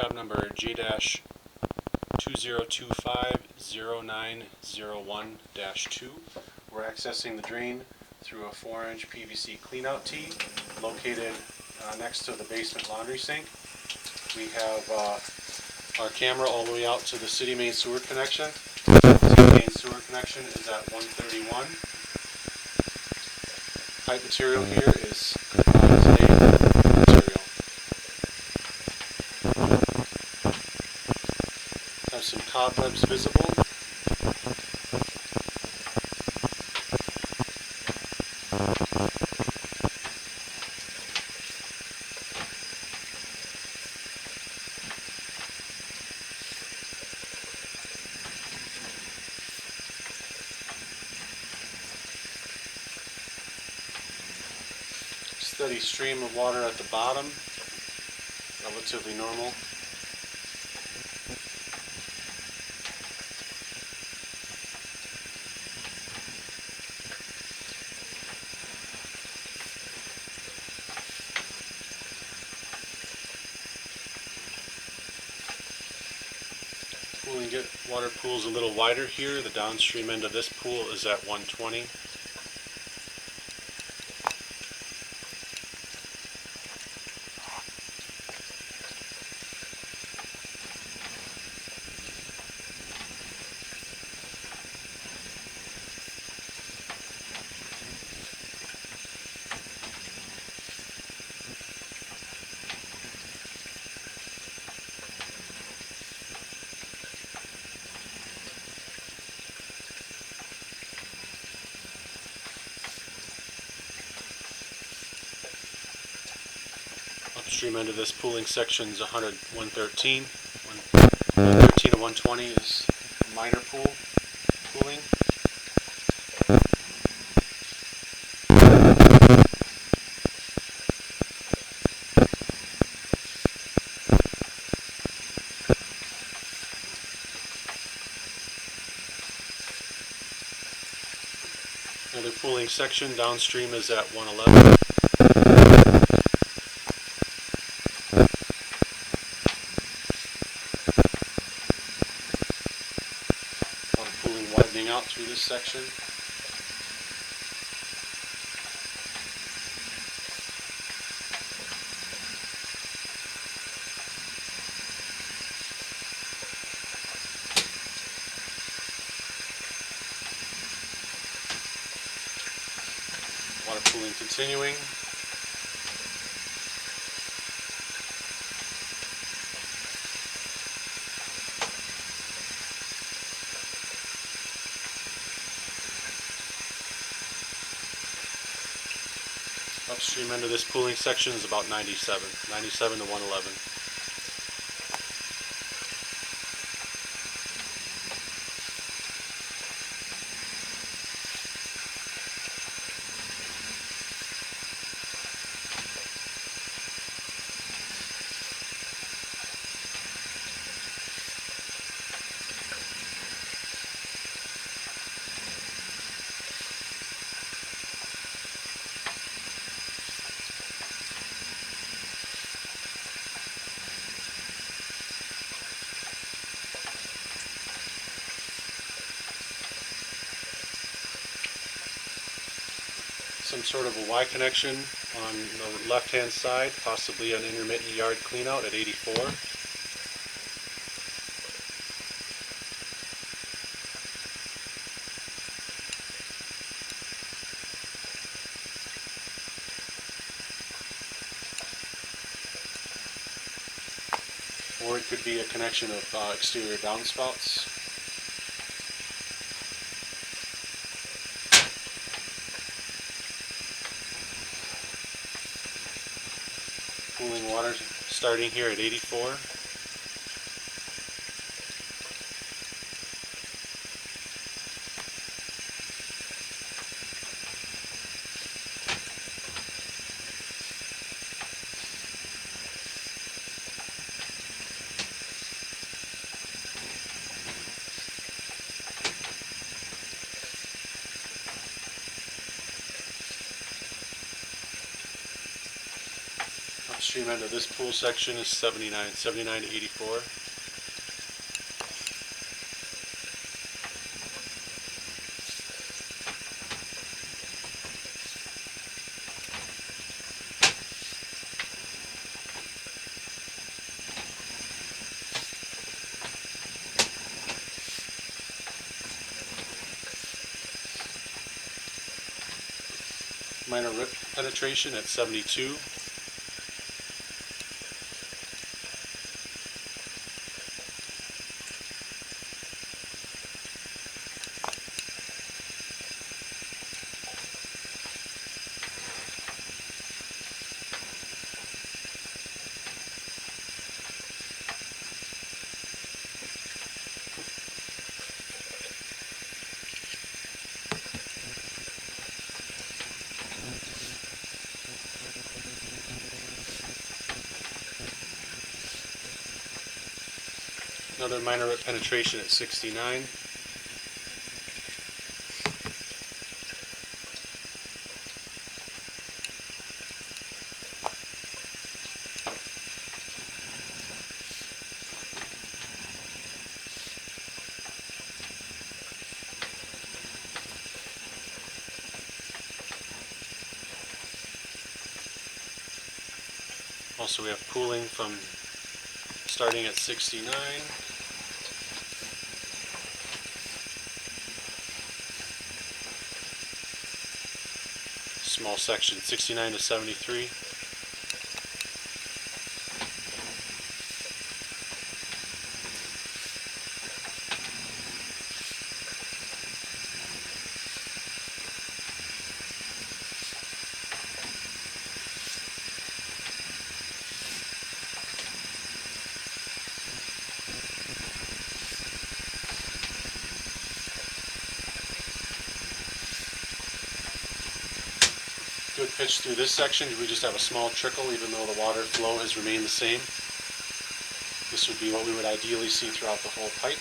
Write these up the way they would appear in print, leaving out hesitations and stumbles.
job number J-2025-0901-2. We're accessing the drain through a 4-inch PVC cleanout tee located next to the basement laundry sink. We have our camera all the way out to the city main sewer connection. The city main sewer connection is at 131. Pipe material here is today's material. Have some cobwebs visible. Steady stream of water at the bottom, relatively normal. Water pool is a little wider here. The downstream end of this pool is at 120. Upstream end of this pooling section is 113. 113 to 120 is minor pooling. Another pooling section downstream is at 111. Widening out through this section. Water pooling continuing. Upstream end of this pooling section is about 97 to 111. Some sort of a Y connection on the left-hand side, possibly an intermittent yard cleanout at 84. Or it could be a connection of exterior downspouts. Cooling water starting here at 84. Downstream end of this pool section is 79 to 84. Minor rip penetration at 72. Another minor rip penetration at 69. Also, we have pooling from starting at 69. Small section 69 to 73. Good pitch through this section. We just have a small trickle even though the water flow has remained the same. This would be what we would ideally see throughout the whole pipe.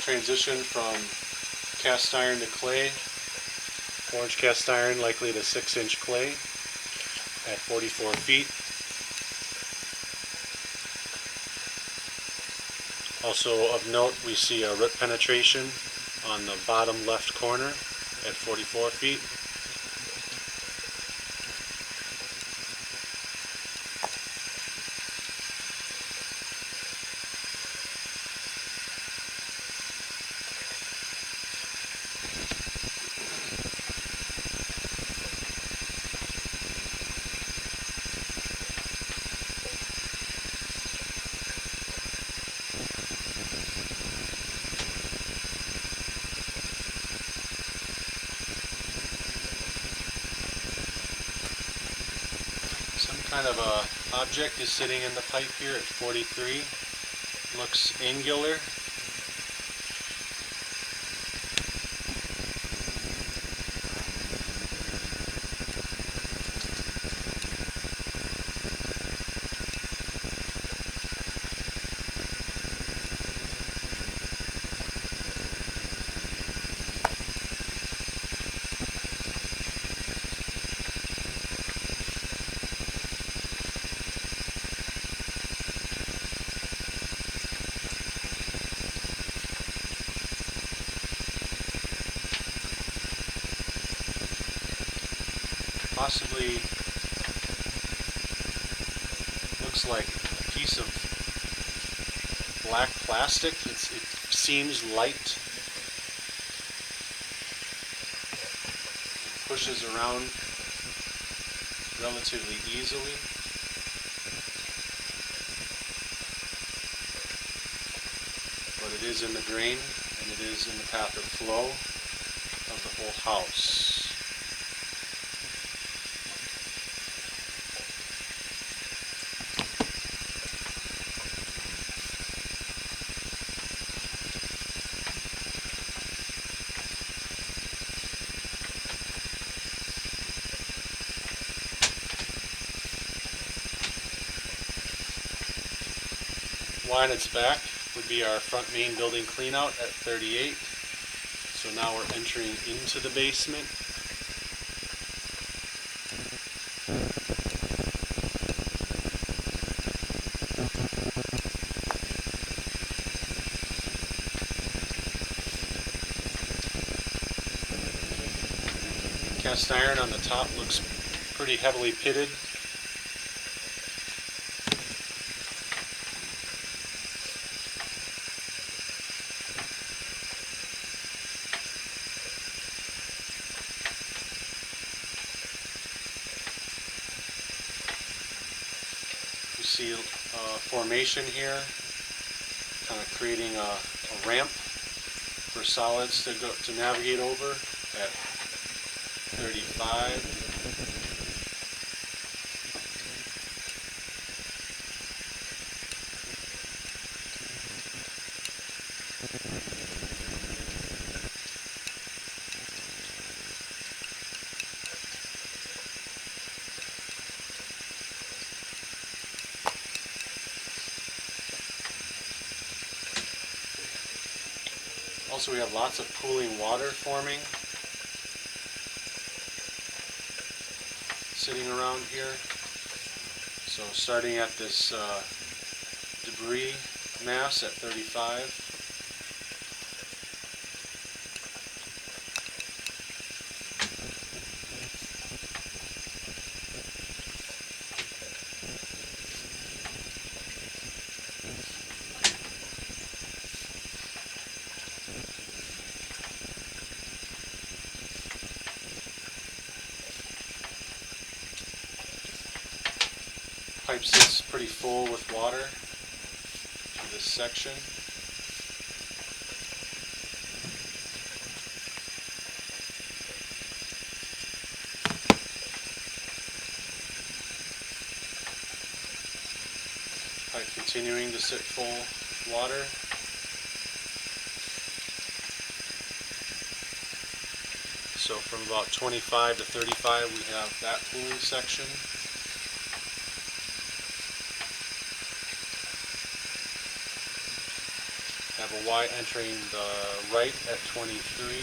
Transition from cast iron to clay, orange cast iron likely to 6-inch clay at 44 feet. Also of note, we see a rip penetration on the bottom left corner at 44 feet. Kind of a object is sitting in the pipe here at 43. Looks angular. Possibly looks like a piece of black plastic. It seems light. It pushes around relatively easily. But it is in the drain and it is in the path of flow of the whole house. Y on its back would be our front main building cleanout at 38. So now we're entering into the basement. Cast iron on the top looks pretty heavily pitted. You see formation here, kind of creating a ramp for solids to navigate over at 35. Also, we have lots of pooling water forming, sitting around here. So starting at this debris mass at 35. Pipe sits pretty full with water through this section. Pipe continuing to sit full with water. So from about 25 to 35 we have that cooling section. Have a Y entering the right at 23.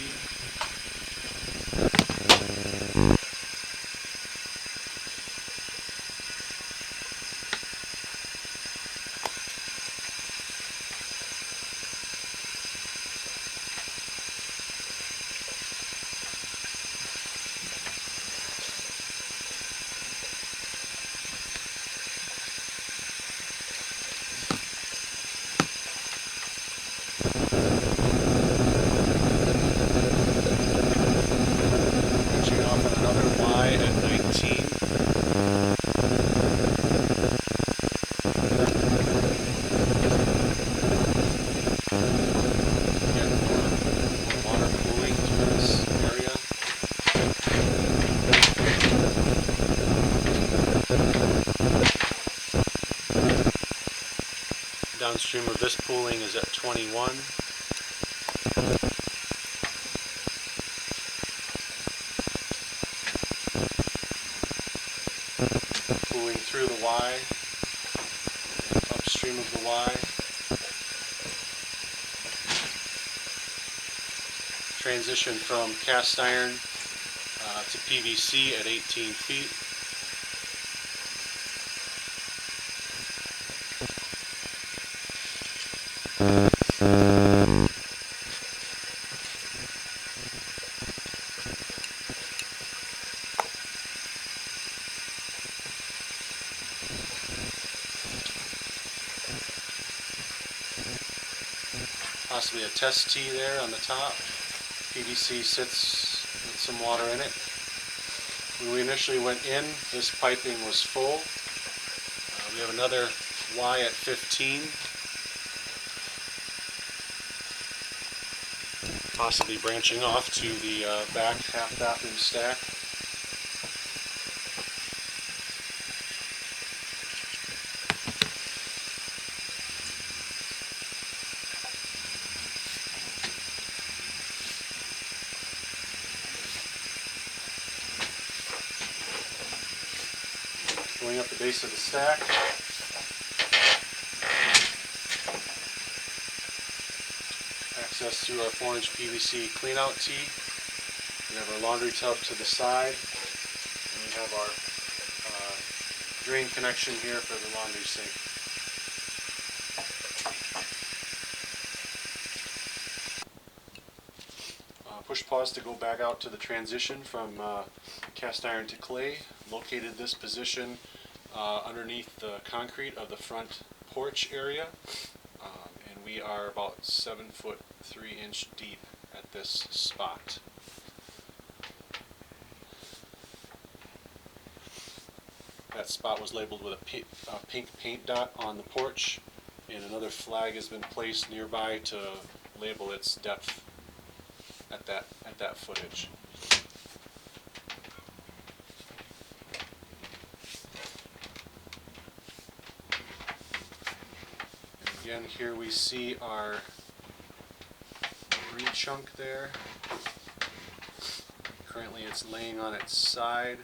Reaching off on another Y at 19. Again, more water cooling through this area. Downstream of this pooling is at 21. Pooling through the Y and upstream of the Y. Transition from cast iron to PVC at 18 feet. Possibly a test tee there on the top. PVC sits with some water in it. When we initially went in, this piping was full. We have another Y at 15. Possibly branching off to the back half bathroom stack. Going up the base of the stack. access through our 4-inch PVC cleanout tee. We have our laundry tub to the side, and we have our drain connection here for the laundry sink. Push pause to go back out to the transition from cast iron to clay. Located this position underneath the concrete of the front porch area, and we are about 7 foot 3 inch deep at this spot. That spot was labeled with a pink paint dot on the porch, and another flag has been placed nearby to label its depth at that footage. And again, here we see our debris chunk there. Currently it's laying on its side,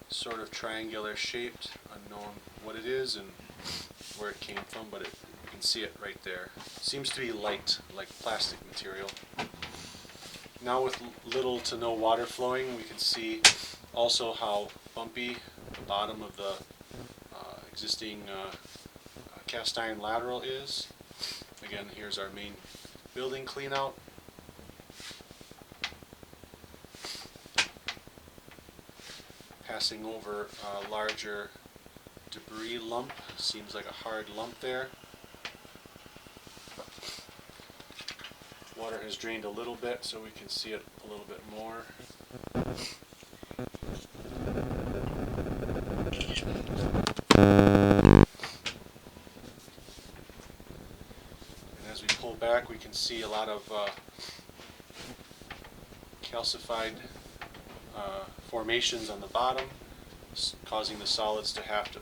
sort of triangular shaped, unknown what it is and where it came from, but you can see it right there. Seems to be light, like plastic material. Now with little to no water flowing, we can see also how bumpy the bottom of the existing cast iron lateral is. Again, here's our main building cleanout. Passing over a larger debris lump. Seems like a hard lump there. Water has drained a little bit, so we can see it a little bit more. And as we pull back, we can see a lot of calcified formations on the bottom, causing the solids to have to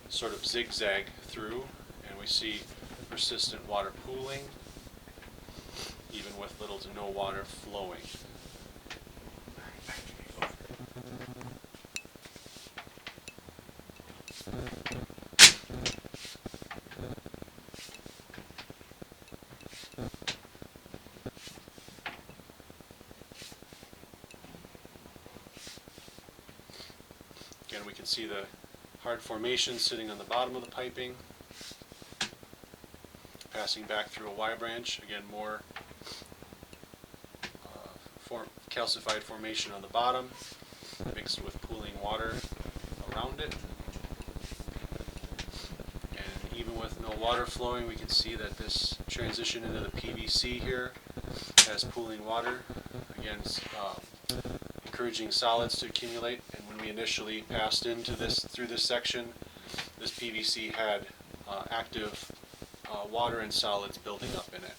sort of zigzag through, and we see persistent water pooling, even with little to no water flowing. Again, we can see the hard formation sitting on the bottom of the piping, passing back through a Y branch. Again, more calcified formation on the bottom, mixed with pooling water around it. And even with no water flowing, we can see that this transition into the PVC here has pooling water. Again, encouraging solids to accumulate. And when we initially passed into this through this section, this PVC had active water and solids building up in it.